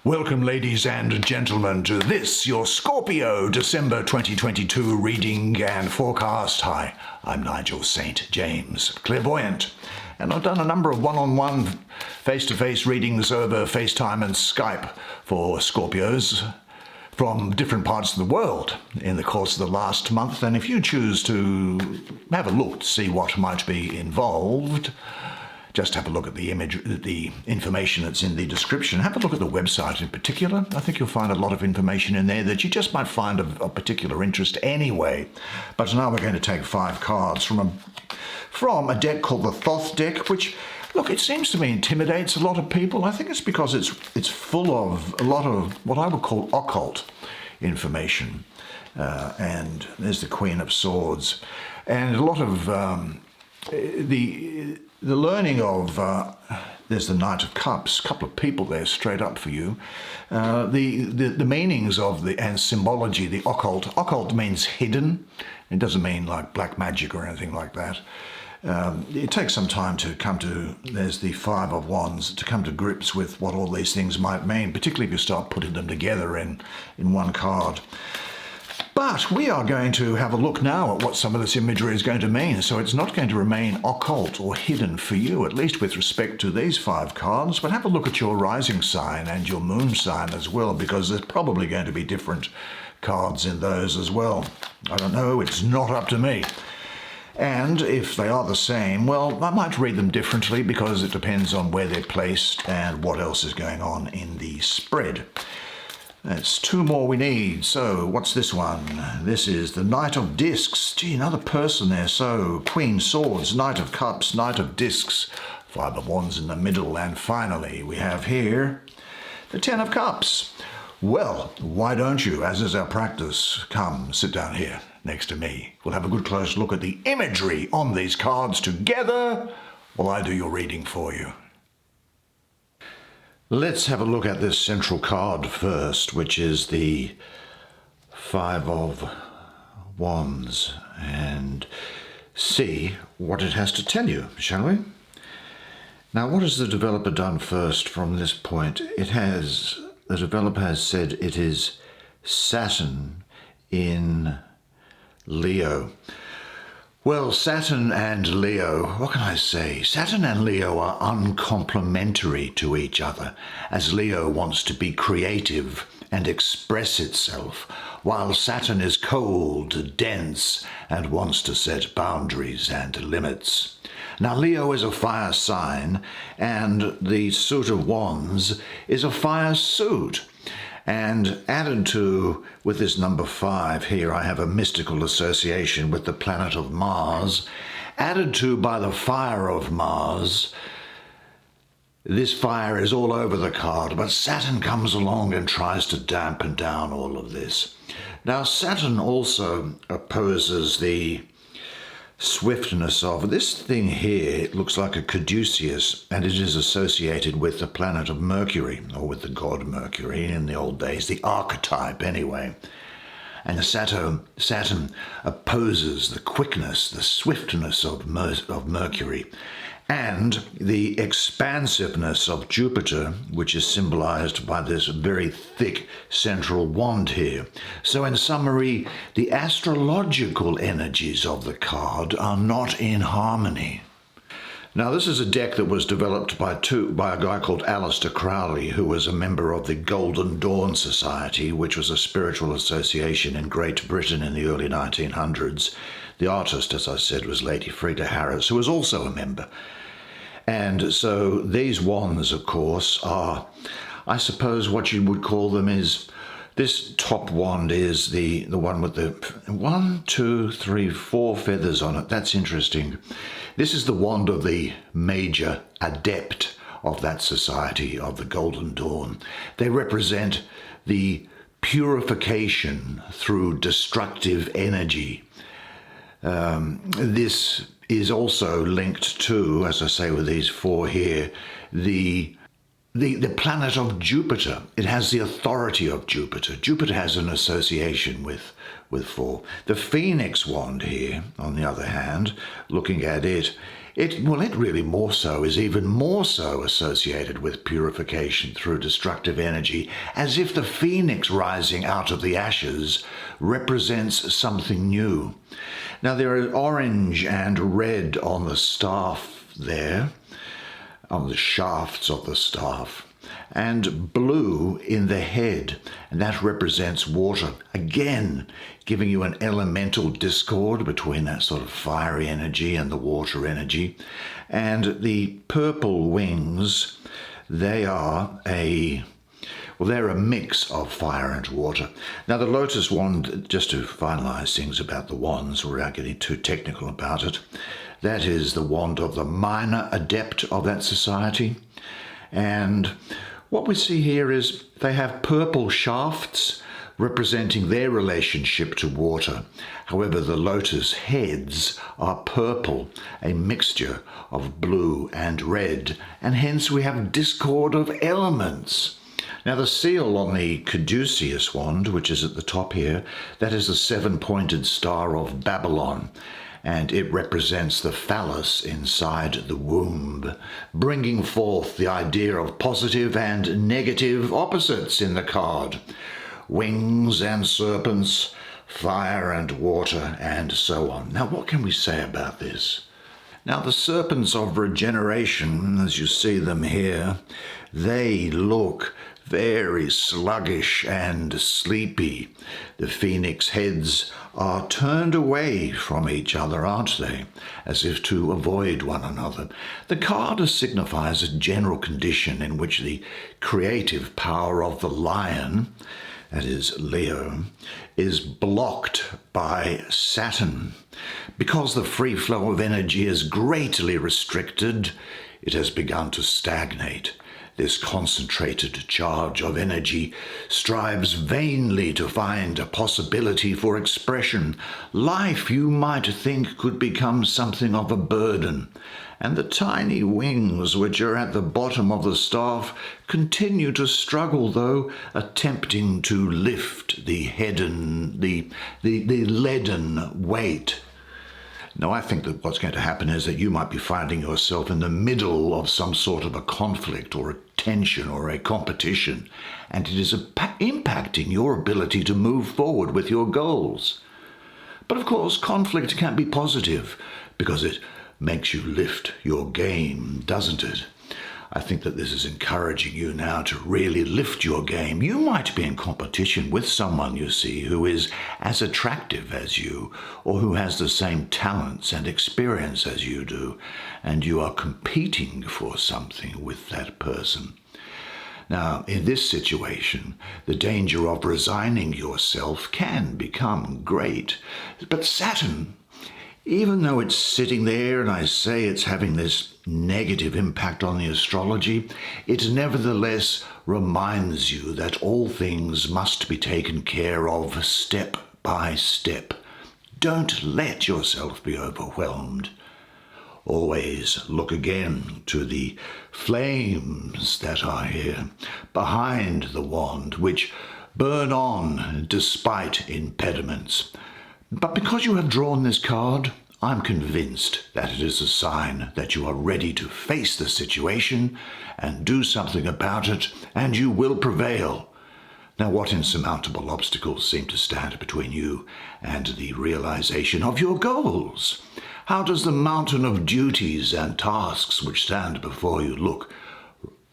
Welcome, ladies and gentlemen, to this, your Scorpio December 2022 reading and forecast. Hi, I'm Nigel Saint James, clairvoyant, and I've done a number of one-on-one, face-to-face readings over FaceTime and Skype for Scorpios from different parts of the world in the course of the last month. And if you choose to have a look to see what might be involved, just have a look at the image, the information that's in the description. Have a look at the website in particular. I think you'll find a lot of information in there that you just might find of particular interest anyway. But now we're going to take 5 cards from a deck called the Thoth deck, which, look, it seems to me intimidates a lot of people. I think it's because it's full of a lot of what I would call occult information. And there's the Queen of Swords. And a lot of the learning of, there's the Knight of Cups, a couple of people there straight up for you. The meanings of and symbology, the occult. Occult means hidden. It doesn't mean like black magic or anything like that. It takes some time to come to, there's the 5 of Wands, to come to grips with what all these things might mean, particularly if you start putting them together in one card. But we are going to have a look now at what some of this imagery is going to mean. So it's not going to remain occult or hidden for you, at least with respect to these 5 cards. But have a look at your rising sign and your moon sign as well, because there's probably going to be different cards in those as well. I don't know, it's not up to me. And if they are the same, well, I might read them differently because it depends on where they're placed and what else is going on in the spread. That's 2 more we need. So what's this one? This is the Knight of Discs. Gee, another person there. So Queen Swords, Knight of Cups, Knight of Discs, 5 of Wands in the middle. And finally, we have here the 10 of Cups. Well, why don't you, as is our practice, come sit down here next to me. We'll have a good close look at the imagery on these cards together while I do your reading for you. Let's have a look at this central card first, which is the 5 of Wands, and see what it has to tell you, shall we? Now, what has the developer done first from this point? The developer has said it is Saturn in Leo. Well, Saturn and Leo, what can I say? Saturn and Leo are uncomplimentary to each other, as Leo wants to be creative and express itself, while Saturn is cold, dense, and wants to set boundaries and limits. Now, Leo is a fire sign, and the suit of Wands is a fire suit. And added to, with this number 5 here, I have a mystical association with the planet of Mars. Added to by the fire of Mars, this fire is all over the card, but Saturn comes along and tries to dampen down all of this. Now, Saturn also opposes the swiftness of this thing here. It looks like a caduceus, and it is associated with the planet of Mercury, or with the god Mercury in the old days, the archetype anyway. And Saturn opposes the quickness, the swiftness of Mercury, and the expansiveness of Jupiter, which is symbolized by this very thick central wand here. So in summary, the astrological energies of the card are not in harmony. Now, this is a deck that was developed by a guy called Aleister Crowley, who was a member of the Golden Dawn Society, which was a spiritual association in Great Britain in the early 1900s. The artist, as I said, was Lady Freda Harris, who was also a member. And so these wands, of course, are, I suppose what you would call them is, this top wand is the one with the 1, 2, 3, 4 feathers on it. That's interesting. This is the wand of the major adept of that society, of the Golden Dawn. They represent the purification through destructive energy. This is also linked to, as I say with these 4 here, the planet of Jupiter. It has the authority of Jupiter. Jupiter has an association with 4. The Phoenix wand here, on the other hand, looking at it, It really more so is even more so associated with purification through destructive energy, as if the phoenix rising out of the ashes represents something new. Now there are orange and red on the staff there, on the shafts of the staff, and blue in the head, and that represents water. Again, giving you an elemental discord between that sort of fiery energy and the water energy. And the purple wings, they're a mix of fire and water. Now the lotus wand, just to finalize things about the wands without getting too technical about it, that is the wand of the minor adept of that society. And what we see here is they have purple shafts representing their relationship to water. However, the lotus heads are purple, a mixture of blue and red, and hence we have discord of elements. Now the seal on the caduceus wand, which is at the top here, that is the seven-pointed star of Babylon, and it represents the phallus inside the womb, bringing forth the idea of positive and negative opposites in the card. Wings and serpents, fire and water, and so on. Now, what can we say about this? Now, the serpents of regeneration, as you see them here, they look very sluggish and sleepy. The phoenix heads are turned away from each other, aren't they? As if to avoid one another. The card signifies a general condition in which the creative power of the lion, that is Leo, is blocked by Saturn. Because the free flow of energy is greatly restricted, it has begun to stagnate. This concentrated charge of energy strives vainly to find a possibility for expression. Life, you might think, could become something of a burden, and the tiny wings which are at the bottom of the staff continue to struggle, though, attempting to lift the leaden weight. Now, I think that what's going to happen is that you might be finding yourself in the middle of some sort of a conflict or a tension or a competition, and it is impacting your ability to move forward with your goals. But of course, conflict can be positive because it makes you lift your game, doesn't it? I think that this is encouraging you now to really lift your game. You might be in competition with someone, you see, who is as attractive as you, or who has the same talents and experience as you do, and you are competing for something with that person. Now, in this situation, the danger of resigning yourself can become great. But Saturn, even though it's sitting there and I say it's having this negative impact on the astrology, it nevertheless reminds you that all things must be taken care of step by step. Don't let yourself be overwhelmed. Always look again to the flames that are here behind the wand, which burn on despite impediments. But because you have drawn this card, I'm convinced that it is a sign that you are ready to face the situation and do something about it, and you will prevail. Now, what insurmountable obstacles seem to stand between you and the realization of your goals? How does the mountain of duties and tasks which stand before you look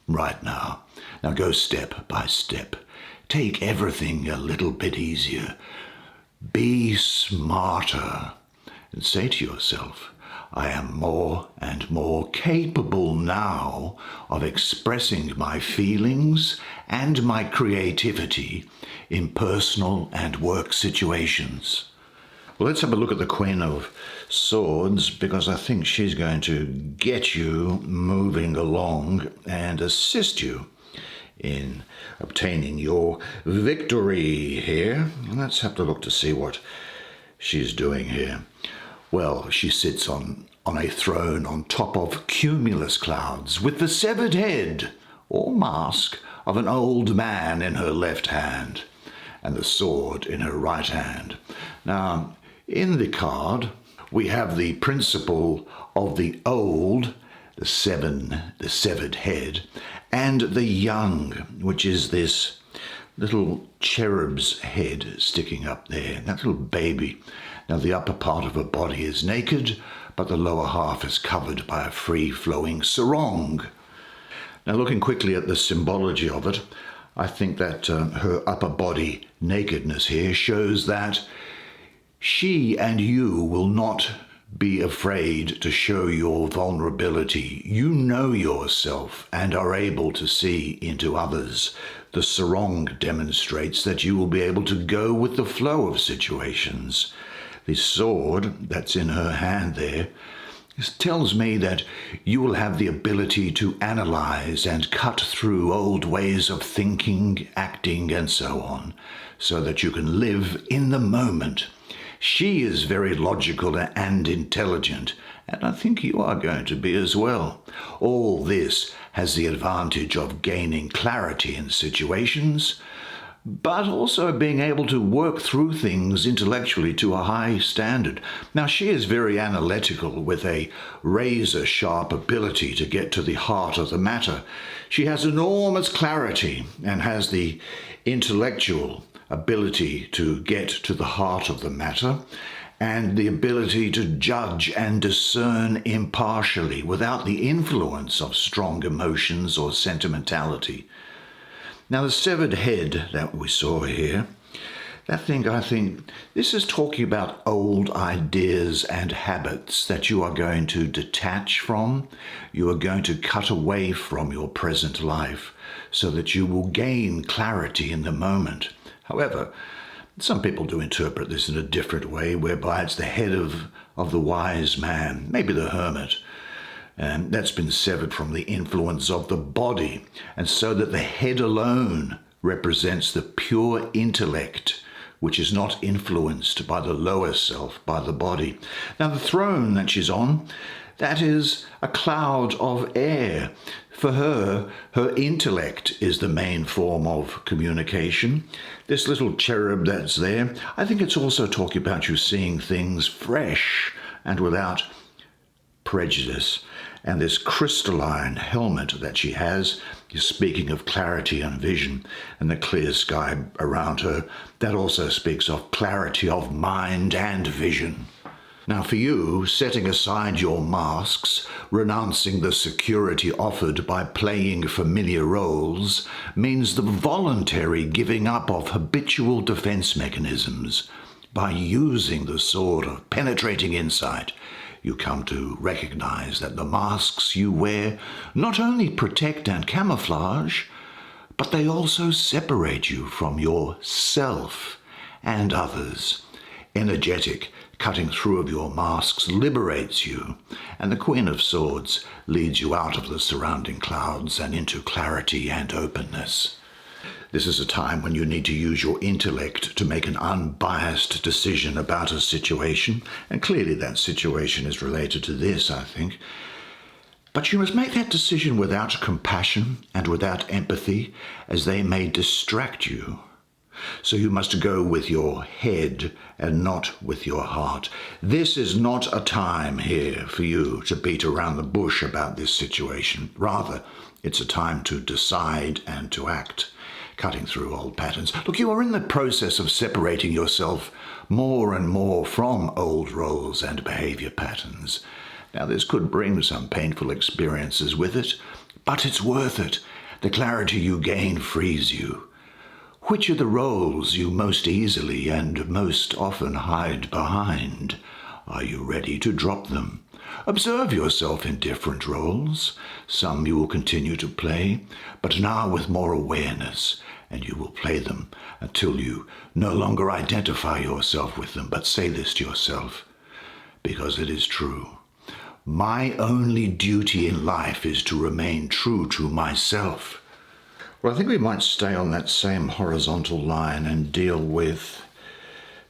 right now? Now go step by step. Take everything a little bit easier. Be smarter, and say to yourself, I am more and more capable now of expressing my feelings and my creativity in personal and work situations. Well, let's have a look at the Queen of Swords, because I think she's going to get you moving along and assist you in obtaining your victory here. And let's have to look to see what she's doing here. Well, she sits on a throne on top of cumulus clouds with the severed head or mask of an old man in her left hand and the sword in her right hand. Now, in the card, we have the principle of the old, the severed head, and the young, which is this little cherub's head sticking up there, that little baby. Now the upper part of her body is naked, but the lower half is covered by a free-flowing sarong. Now looking quickly at the symbology of it, I think that her upper body nakedness here shows that she and you will not be afraid to show your vulnerability. You know yourself and are able to see into others. The sarong demonstrates that you will be able to go with the flow of situations. The sword that's in her hand there tells me that you will have the ability to analyze and cut through old ways of thinking, acting, and so on, so that you can live in the moment. She is very logical and intelligent, and I think you are going to be as well. All this has the advantage of gaining clarity in situations, but also being able to work through things intellectually to a high standard. Now, she is very analytical with a razor-sharp ability to get to the heart of the matter. She has enormous clarity and has the intellectual ability to get to the heart of the matter and the ability to judge and discern impartially without the influence of strong emotions or sentimentality. Now, the severed head that we saw here, I think this is talking about old ideas and habits that you are going to detach from. You are going to cut away from your present life so that you will gain clarity in the moment. However, some people do interpret this in a different way, whereby it's the head of the wise man, maybe the hermit. And that's been severed from the influence of the body, and so that the head alone represents the pure intellect, which is not influenced by the lower self, by the body. Now, the throne that she's on, that is a cloud of air. For her, her intellect is the main form of communication. This little cherub that's there, I think it's also talking about you seeing things fresh and without prejudice. And this crystalline helmet that she has is speaking of clarity and vision, and the clear sky around her, that also speaks of clarity of mind and vision. Now for you, setting aside your masks, renouncing the security offered by playing familiar roles, means the voluntary giving up of habitual defense mechanisms. By using the sword of penetrating insight, you come to recognize that the masks you wear not only protect and camouflage, but they also separate you from yourself and others. Energetic cutting through of your masks liberates you, and the Queen of Swords leads you out of the surrounding clouds and into clarity and openness. This is a time when you need to use your intellect to make an unbiased decision about a situation, and clearly that situation is related to this, I think. But you must make that decision without compassion and without empathy, as they may distract you. So you must go with your head and not with your heart. This is not a time here for you to beat around the bush about this situation. Rather, it's a time to decide and to act, cutting through old patterns. Look, you are in the process of separating yourself more and more from old roles and behavior patterns. Now, this could bring some painful experiences with it, but it's worth it. The clarity you gain frees you. Which are the roles you most easily and most often hide behind? Are you ready to drop them? Observe yourself in different roles. Some you will continue to play, but now with more awareness, and you will play them until you no longer identify yourself with them, but say this to yourself, because it is true. My only duty in life is to remain true to myself. Well, I think we might stay on that same horizontal line and deal with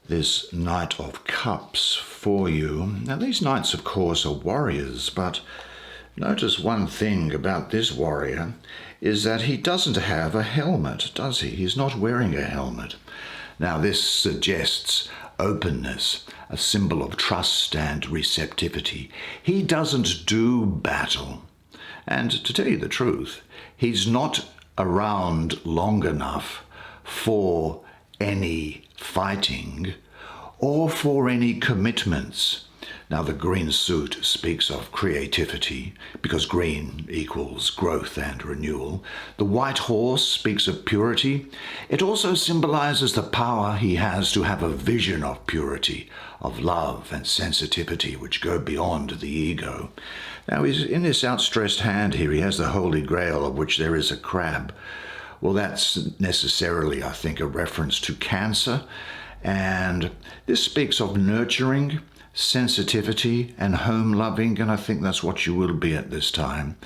this Knight of Cups for you. Now, these knights, of course, are warriors, but notice one thing about this warrior is that he doesn't have a helmet, does he? He's not wearing a helmet. Now this suggests openness, a symbol of trust and receptivity. He doesn't do battle. And to tell you the truth, he's not around long enough for any fighting or for any commitments. Now the green suit speaks of creativity because green equals growth and renewal. The white horse speaks of purity. It also symbolizes the power he has to have a vision of purity, of love and sensitivity which go beyond the ego. Now he's in this outstretched hand here. He has the Holy Grail of which there is a crab. Well, that's necessarily, I think, a reference to Cancer. And this speaks of nurturing, sensitivity and home-loving, and I think that's what you will be at this time.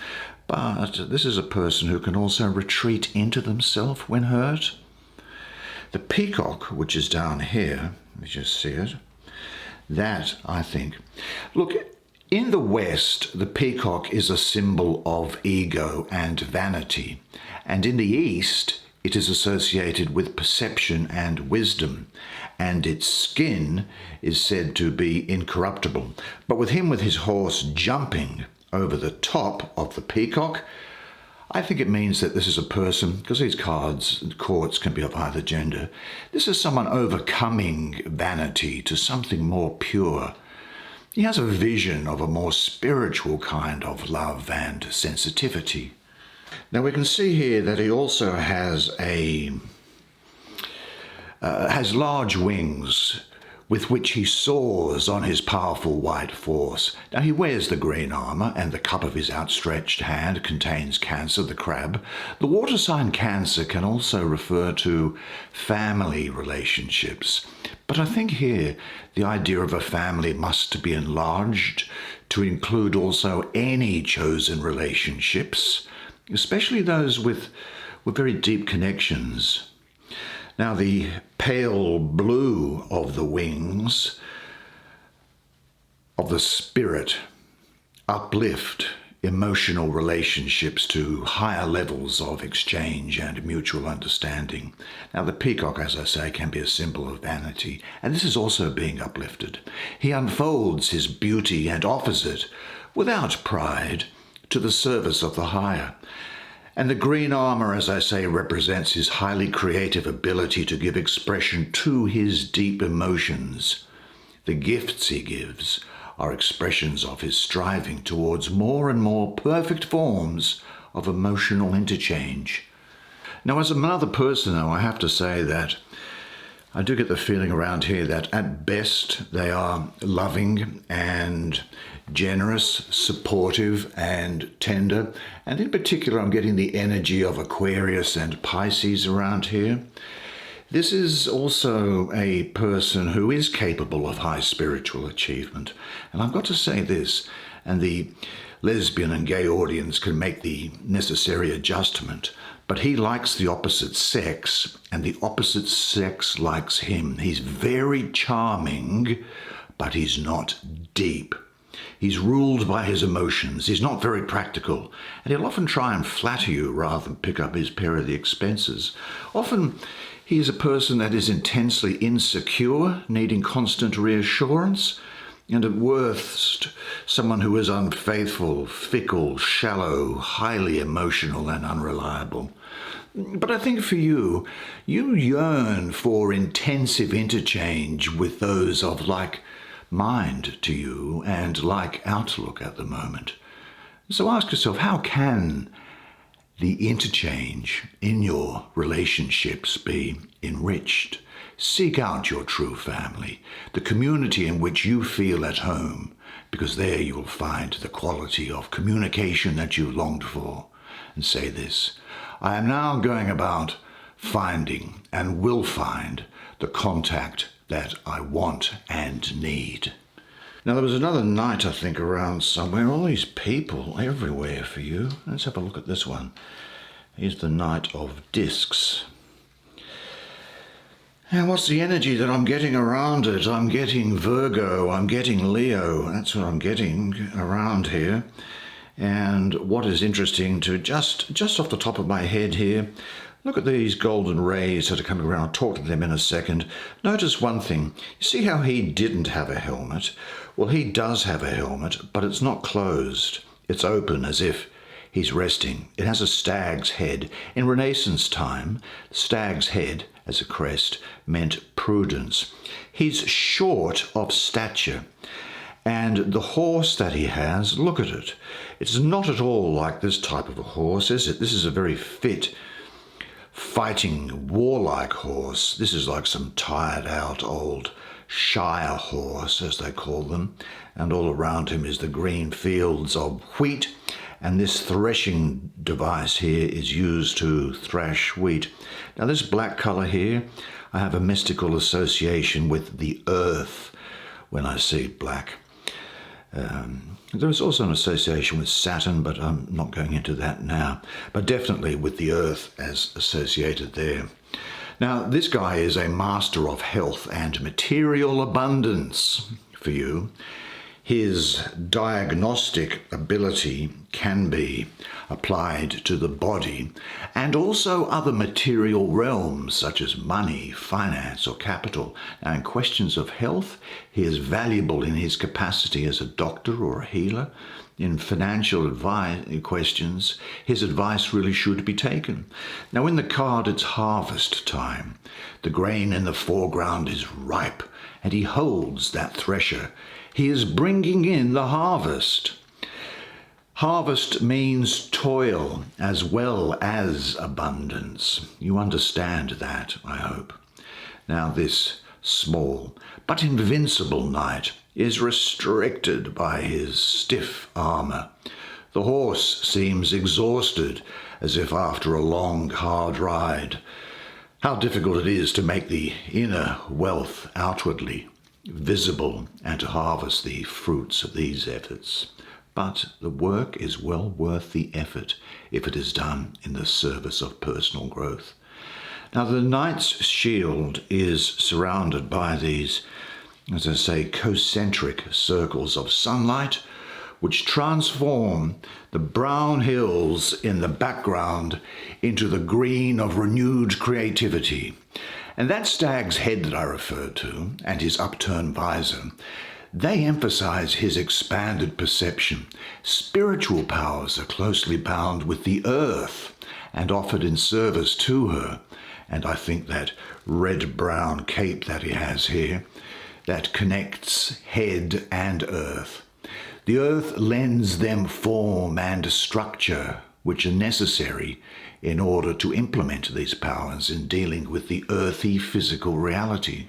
But this is a person who can also retreat into themselves when hurt. The peacock, which is down here, let me just see it, that, I think, look, in the West, the peacock is a symbol of ego and vanity, and in the East, it is associated with perception and wisdom, and its skin is said to be incorruptible. But with him with his horse jumping over the top of the peacock, I think it means that this is a person, because these cards and courts can be of either gender, this is someone overcoming vanity to something more pure. He has a vision of a more spiritual kind of love and sensitivity. Now we can see here that he also has large wings with which he soars on his powerful white force. Now he wears the green armor, and the cup of his outstretched hand contains Cancer, the crab. The water sign Cancer can also refer to family relationships. But I think here the idea of a family must be enlarged to include also any chosen relationships, especially those with very deep connections. Now the pale blue of the wings of the spirit uplift emotional relationships to higher levels of exchange and mutual understanding. Now the peacock, as I say, can be a symbol of vanity, and this is also being uplifted. He unfolds his beauty and offers it without pride to the service of the higher. And the green armor, as I say, represents his highly creative ability to give expression to his deep emotions. The gifts he gives are expressions of his striving towards more and more perfect forms of emotional interchange. Now, as another person, though, I have to say that I do get the feeling around here that at best they are loving and generous, supportive and tender. And in particular, I'm getting the energy of Aquarius and Pisces around here. This is also a person who is capable of high spiritual achievement. And I've got to say this, and the lesbian and gay audience can make the necessary adjustment, but he likes the opposite sex, and the opposite sex likes him. He's very charming, but he's not deep. He's ruled by his emotions. He's not very practical, and he'll often try and flatter you rather than pick up his share of the expenses. Often he is a person that is intensely insecure, needing constant reassurance, and at worst, someone who is unfaithful, fickle, shallow, highly emotional and unreliable. But I think for you, you yearn for intensive interchange with those of like mind to you and like outlook at the moment. So ask yourself, how can the interchange in your relationships be enriched? Seek out your true family, the community in which you feel at home, because there you'll find the quality of communication that you longed for. And say this: I am now going about finding and will find the contact that I want and need. Now there was another knight, I think, around somewhere. All these people everywhere for you. Let's have a look at this one. Here's the Knight of Discs. And what's the energy that I'm getting around it? I'm getting Virgo, I'm getting Leo. That's what I'm getting around here. And what is interesting to just off the top of my head here, Look at these golden rays that are coming around. I'll talk to them in a second. Notice one thing. You see how he didn't have a helmet? Well, he does have a helmet, but it's not closed. It's open as if he's resting. It has a stag's head. In Renaissance time, stag's head, as a crest, meant prudence. He's short of stature. And the horse that he has, look at it. It's not at all like this type of a horse, is it? This is a very fit, fighting, warlike horse. This is like some tired-out old shire horse, as they call them. And all around him is the green fields of wheat. And this threshing device here is used to thrash wheat. Now this black colour here, I have a mystical association with the earth when I see black. There is also an association with Saturn, but I'm not going into that now. But definitely with the earth as associated there. Now this guy is a master of health and material abundance for you. His diagnostic ability can be applied to the body and also other material realms such as money, finance or capital. Now in questions of health, he is valuable in his capacity as a doctor or a healer. In financial advice questions, his advice really should be taken. Now in the card, it's harvest time. The grain in the foreground is ripe and he holds that thresher. He is bringing in the harvest. Harvest means toil as well as abundance. You understand that, I hope. Now this small but invincible knight is restricted by his stiff armour. The horse seems exhausted, as if after a long, hard ride. How difficult it is to make the inner wealth outwardly visible and to harvest the fruits of these efforts. But the work is well worth the effort if it is done in the service of personal growth. Now the knight's shield is surrounded by these, as I say, concentric circles of sunlight which transform the brown hills in the background into the green of renewed creativity. And that stag's head that I referred to, and his upturned visor, they emphasize his expanded perception. Spiritual powers are closely bound with the earth and offered in service to her. And I think that red-brown cape that he has here, that connects head and earth. The earth lends them form and structure which are necessary in order to implement these powers in dealing with the earthy physical reality.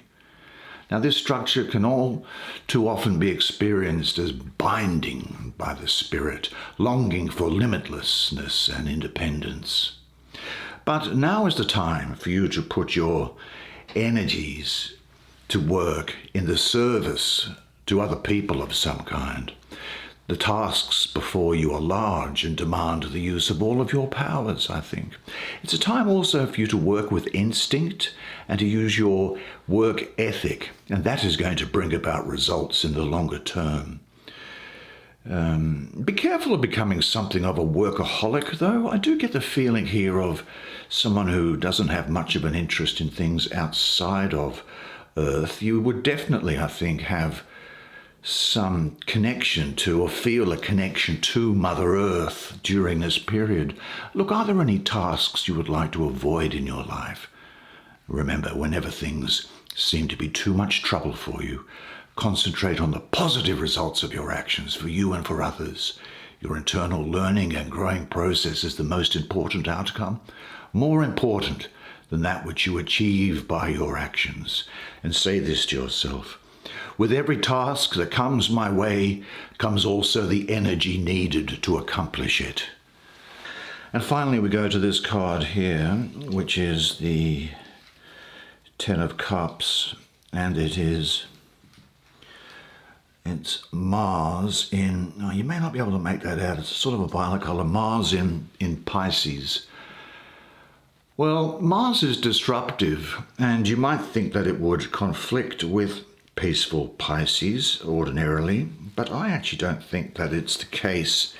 Now this structure can all too often be experienced as binding by the spirit, longing for limitlessness and independence. But now is the time for you to put your energies to work in the service to other people of some kind. The tasks before you are large and demand the use of all of your powers, I think. It's a time also for you to work with instinct and to use your work ethic, and that is going to bring about results in the longer term. Be careful of becoming something of a workaholic, though. I do get the feeling here of someone who doesn't have much of an interest in things outside of Earth. You would definitely, I think, have some connection to or feel a connection to Mother Earth during this period. Look, are there any tasks you would like to avoid in your life? Remember, whenever things seem to be too much trouble for you, concentrate on the positive results of your actions for you and for others. Your internal learning and growing process is the most important outcome, more important than that which you achieve by your actions. And say this to yourself: with every task that comes my way comes also the energy needed to accomplish it. And finally we go to this card here, which is the Ten of Cups, and it's Mars in, you may not be able to make that out, it's sort of a violet colour, Mars in Pisces. Well, Mars is disruptive, and you might think that it would conflict with peaceful Pisces ordinarily, but I actually don't think that it's the case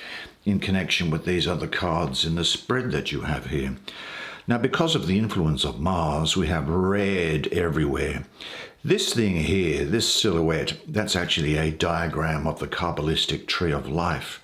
in connection with these other cards in the spread that you have here. Now, because of the influence of Mars, we have red everywhere. This thing here, this silhouette, that's actually a diagram of the Kabbalistic tree of life.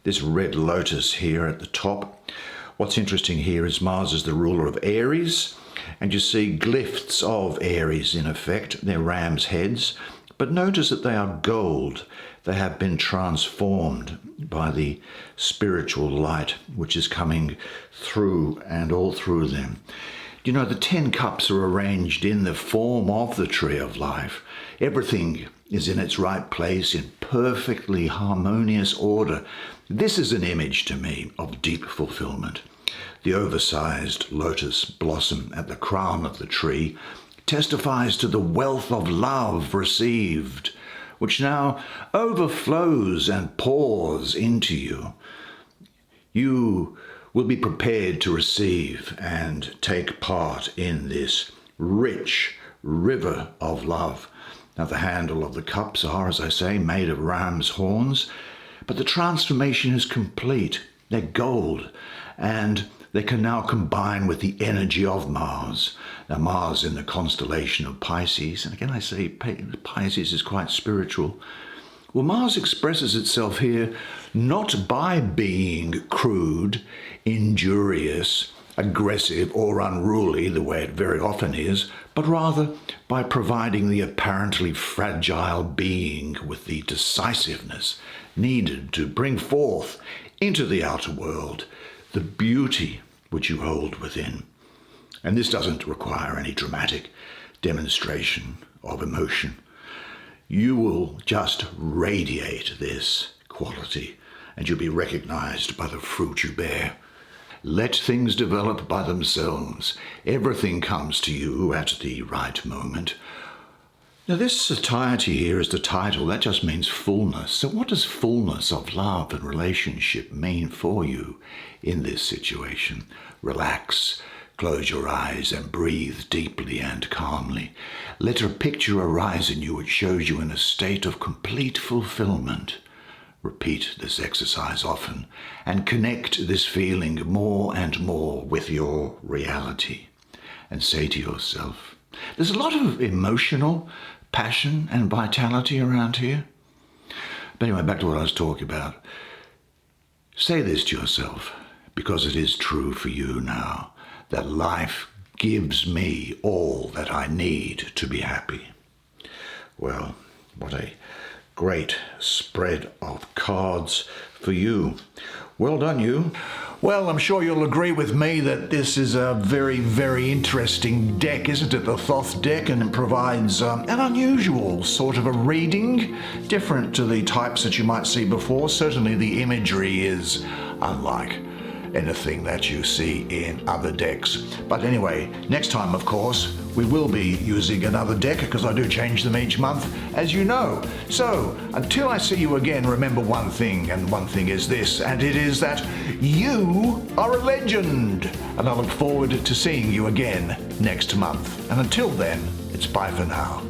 This red lotus here at the top. What's interesting here is Mars is the ruler of Aries, and you see glyphs of Aries in effect. They're ram's heads, but notice that they are gold. They have been transformed by the spiritual light which is coming through and all through them. You know, the 10 cups are arranged in the form of the tree of life. Everything is in its right place in perfectly harmonious order. This is an image to me of deep fulfillment. The oversized lotus blossom at the crown of the tree testifies to the wealth of love received, which now overflows and pours into you. You will be prepared to receive and take part in this rich river of love. Now, the handle of the cups are, as I say, made of ram's horns, but the transformation is complete. They're gold, and they can now combine with the energy of Mars. Now, Mars in the constellation of Pisces, and again I say Pisces is quite spiritual. Well, Mars expresses itself here not by being crude, injurious, aggressive, or unruly, the way it very often is, but rather by providing the apparently fragile being with the decisiveness needed to bring forth into the outer world the beauty which you hold within. And this doesn't require any dramatic demonstration of emotion. You will just radiate this quality, and you'll be recognized by the fruit you bear. Let things develop by themselves. Everything comes to you at the right moment. Now, this satiety here is the title. That just means fullness. So what does fullness of love and relationship mean for you in this situation? Relax, close your eyes and breathe deeply and calmly. Let a picture arise in you which shows you in a state of complete fulfillment. Repeat this exercise often and connect this feeling more and more with your reality. And say to yourself, there's a lot of emotional passion and vitality around here. But anyway, back to what I was talking about. Say this to yourself, because it is true for you now, that life gives me all that I need to be happy. Well, what a great spread of cards for you. Well done, you. Well, I'm sure you'll agree with me that this is a very, very interesting deck, isn't it? The Thoth deck, and it provides an unusual sort of a reading, different to the types that you might see before. Certainly the imagery is unlike anything that you see in other decks. But anyway, next time, of course, we will be using another deck because I do change them each month, as you know. So, until I see you again, remember one thing, and one thing is this, and it is that you are a legend. And I look forward to seeing you again next month. And until then, it's bye for now.